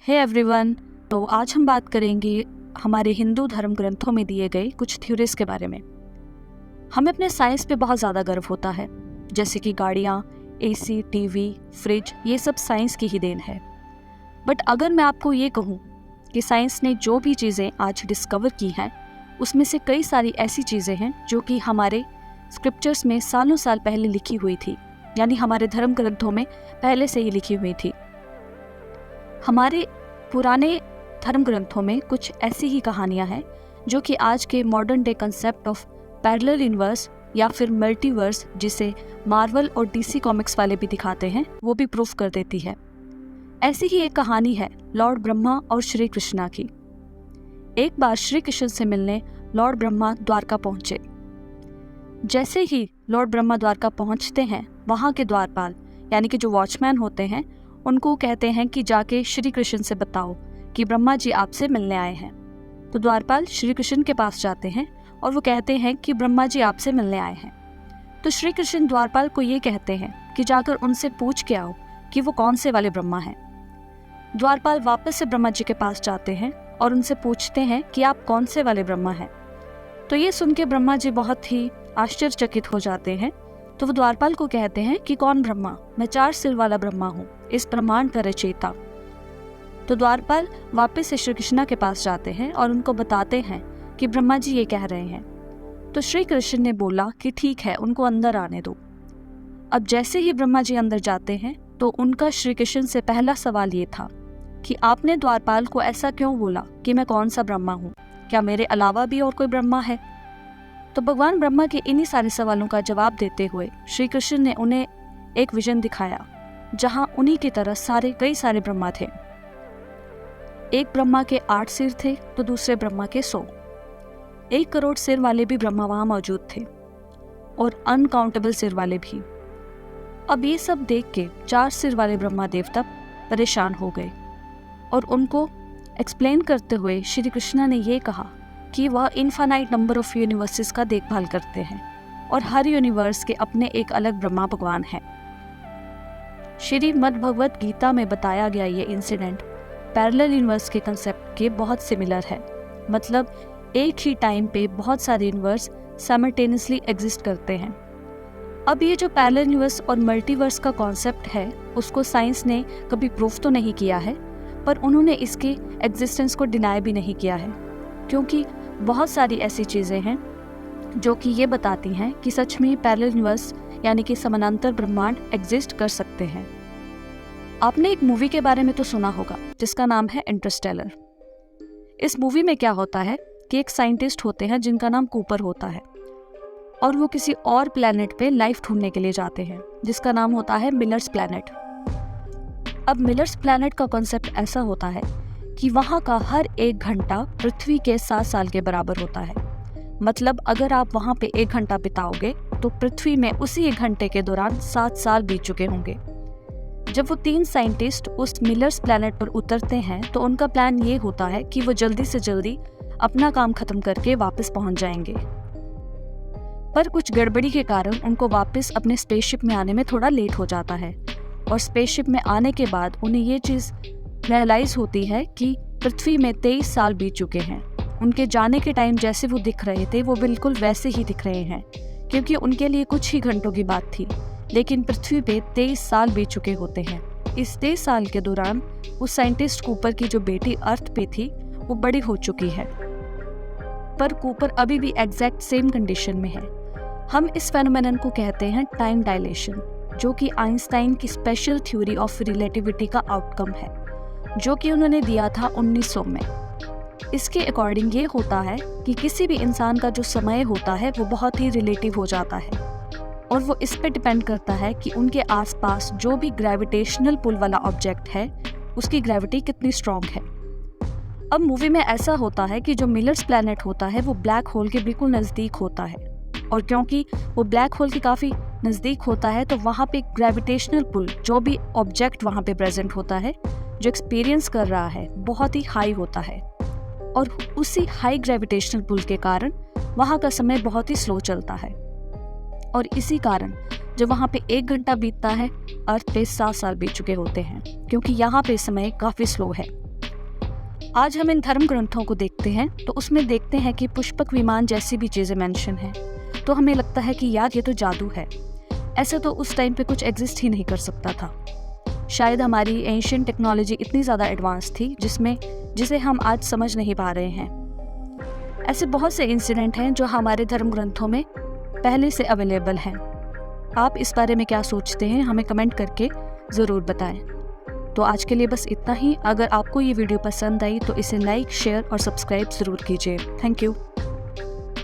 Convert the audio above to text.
Hey everyone. तो आज हम बात करेंगे हमारे हिंदू धर्म ग्रंथों में दिए गए कुछ थ्योरीज के बारे में। हमें अपने साइंस पे बहुत ज़्यादा गर्व होता है, जैसे कि गाड़ियाँ, एसी, टीवी, फ्रिज, ये सब साइंस की ही देन है। बट अगर मैं आपको ये कहूँ कि साइंस ने जो भी चीज़ें आज डिस्कवर की हैं, उसमें से कई सारी ऐसी चीज़ें हैं जो कि हमारे स्क्रिप्चर्स में सालों साल पहले लिखी हुई थी, यानी हमारे धर्म ग्रंथों में पहले से ही लिखी हुई थी। हमारे पुराने धर्म ग्रंथों में कुछ ऐसी ही कहानियां हैं जो कि आज के modern day concept of parallel universe या फिर मल्टीवर्स, जिसे मार्वल और डीसी कॉमिक्स वाले भी दिखाते हैं, वो भी प्रूफ कर देती है। ऐसी ही एक कहानी है लॉर्ड ब्रह्मा और श्री कृष्णा की। एक बार श्री कृष्ण से मिलने लॉर्ड ब्रह्मा द्वारका पहुंचे। जैसे ही लॉर्ड ब्रह्मा द्वारका पहुंचते हैं, वहां के द्वारपाल यानी कि जो वॉचमैन होते हैं, उनको कहते हैं कि जाके श्री कृष्ण से बताओ कि ब्रह्मा जी आपसे मिलने आए हैं। तो द्वारपाल श्री कृष्ण के पास जाते हैं और वो कहते हैं कि ब्रह्मा जी आपसे मिलने आए हैं। तो श्री कृष्ण द्वारपाल को ये कहते हैं कि जाकर उनसे पूछ के आओ कि वो कौन से वाले ब्रह्मा हैं। द्वारपाल वापस से ब्रह्मा जी के पास जाते हैं और उनसे पूछते हैं कि आप कौन से वाले ब्रह्मा हैं। तो ये सुन के ब्रह्मा जी बहुत ही आश्चर्यचकित हो जाते हैं। तो वो द्वारपाल को कहते हैं कि कौन ब्रह्मा? मैं 4 सिर वाला ब्रह्मा हूँ, इस ब्रह्मांड का रचयिता। तो द्वारपाल वापस से श्री कृष्णा के पास जाते हैं और उनको बताते हैं कि ब्रह्मा जी ये कह रहे हैं। तो श्री कृष्ण ने बोला कि ठीक है, उनको अंदर आने दो। अब जैसे ही ब्रह्मा जी अंदर जाते हैं तो उनका श्री कृष्ण से पहला सवाल ये था कि आपने द्वारपाल को ऐसा क्यों बोला कि मैं कौन सा ब्रह्मा हूँ? क्या मेरे अलावा भी और कोई ब्रह्मा है? तो भगवान ब्रह्मा के इन्हीं सारे सवालों का जवाब देते हुए श्री कृष्ण ने उन्हें एक विजन दिखाया, जहां उन्हीं की तरह कई सारे ब्रह्मा थे। एक ब्रह्मा के 8 सिर थे तो दूसरे ब्रह्मा के 100। 1 करोड़ सिर वाले भी ब्रह्मा वहां मौजूद थे और अनकाउंटेबल सिर वाले भी। अब ये सब देख के 4 सिर वाले ब्रह्मा देवता परेशान हो गए और उनको एक्सप्लेन करते हुए श्री कृष्णा ने ये कहा कि वह इनफाइनाइट नंबर ऑफ यूनिवर्सेस का देखभाल करते हैं और हर यूनिवर्स के अपने एक अलग ब्रह्मा भगवान हैं। श्रीमद् भगवत गीता में बताया गया ये इंसिडेंट पैरेलल यूनिवर्स के कंसेप्ट के बहुत सिमिलर है। मतलब एक ही टाइम पे बहुत सारे यूनिवर्स साइमल्टेनियसली एग्जिस्ट करते हैं। अब ये जो पैरेलल यूनिवर्स और मल्टीवर्स का कॉन्सेप्ट है, उसको साइंस ने कभी प्रूफ तो नहीं किया है, पर उन्होंने इसके एग्जिस्टेंस को डिनाई भी नहीं किया है, क्योंकि बहुत सारी ऐसी चीज़ें हैं जो कि ये बताती हैं कि सच में पैरेलल यूनिवर्स यानी कि समानांतर ब्रह्मांड एग्जिस्ट कर सकते हैं। आपने एक मूवी के बारे में तो सुना होगा जिसका नाम है इंटरस्टेलर। इस मूवी में क्या होता है कि एक साइंटिस्ट होते हैं जिनका नाम कूपर होता है और वो किसी और प्लैनेट पे लाइफ ढूंढने के लिए जाते हैं जिसका नाम होता है मिलर्स प्लैनेट। अब मिलर्स प्लैनेट का कॉन्सेप्ट ऐसा होता है कि वहाँ का हर 1 घंटा पृथ्वी के 7 साल के बराबर होता है। मतलब अगर आप वहाँ पे 1 घंटा बिताओगे तो पृथ्वी में उसी 1 घंटे के दौरान 7 साल बीत चुके होंगे। जब वो 3 साइंटिस्ट उस मिलर्स प्लैनेट पर उतरते हैं तो उनका प्लान ये होता है कि वो जल्दी से जल्दी अपना काम खत्म करके वापस पहुंच जाएंगे, पर कुछ गड़बड़ी के कारण उनको वापस अपने स्पेसशिप में आने में थोड़ा लेट हो जाता है। और स्पेसशिप में आने के बाद उन्हें ये चीज़ रियलाइज होती है कि पृथ्वी में 23 साल बीत चुके हैं। उनके जाने के टाइम जैसे वो दिख रहे थे वो बिल्कुल वैसे ही दिख रहे हैं, क्योंकि उनके लिए कुछ ही घंटों की बात थी, लेकिन पृथ्वी पे 23 साल बीत चुके होते हैं। इस 23 साल के दौरान उस साइंटिस्ट कूपर की जो बेटी अर्थ पे थी वो बड़ी हो चुकी है, पर कूपर अभी भी एग्जैक्ट सेम कंडीशन में है। हम इस फेनोमेनन को कहते हैं टाइम डायलेशन, जो कि आइंस्टाइन की स्पेशल थ्योरी ऑफ रिलेटिविटी का आउटकम है, जो कि उन्होंने दिया था 1900 में। इसके अकॉर्डिंग ये होता है कि किसी भी इंसान का जो समय होता है वो बहुत ही रिलेटिव हो जाता है और वो इस पे डिपेंड करता है कि उनके आसपास जो भी ग्रेविटेशनल पुल वाला ऑब्जेक्ट है उसकी ग्रेविटी कितनी स्ट्रॉन्ग है। अब मूवी में ऐसा होता है कि जो मिलर्स प्लैनेट होता है वो ब्लैक होल के बिल्कुल नज़दीक होता है, और क्योंकि वो ब्लैक होल के काफ़ी नज़दीक होता है तो वहाँ पे ग्रेविटेशनल पुल, जो भी ऑब्जेक्ट वहाँ पे प्रेजेंट होता है, जो एक्सपीरियंस कर रहा है, बहुत ही हाई होता है। और उसी हाई ग्रेविटेशनल पुल के कारण वहाँ का समय बहुत ही स्लो चलता है, और इसी कारण जब वहाँ पे 1 घंटा बीतता है, अर्थ पे 7 साल बीत चुके होते हैं, क्योंकि यहाँ पे समय काफ़ी स्लो है। आज हम इन धर्म ग्रंथों को देखते हैं तो उसमें देखते हैं कि पुष्पक विमान जैसी भी चीज़ें मेंशन हैं, तो हमें लगता है कि यार ये तो जादू है। ऐसे तो उस टाइम पे कुछ एग्जिस्ट ही नहीं कर सकता था। शायद हमारी एंशिएंट टेक्नोलॉजी इतनी ज़्यादा एडवांस थी जिसे हम आज समझ नहीं पा रहे हैं। ऐसे बहुत से इंसिडेंट हैं जो हमारे धर्म ग्रंथों में पहले से अवेलेबल हैं। आप इस बारे में क्या सोचते हैं, हमें कमेंट करके ज़रूर बताएं। तो आज के लिए बस इतना ही। अगर आपको ये वीडियो पसंद आई तो इसे लाइक, शेयर और सब्सक्राइब ज़रूर कीजिए। Thank you.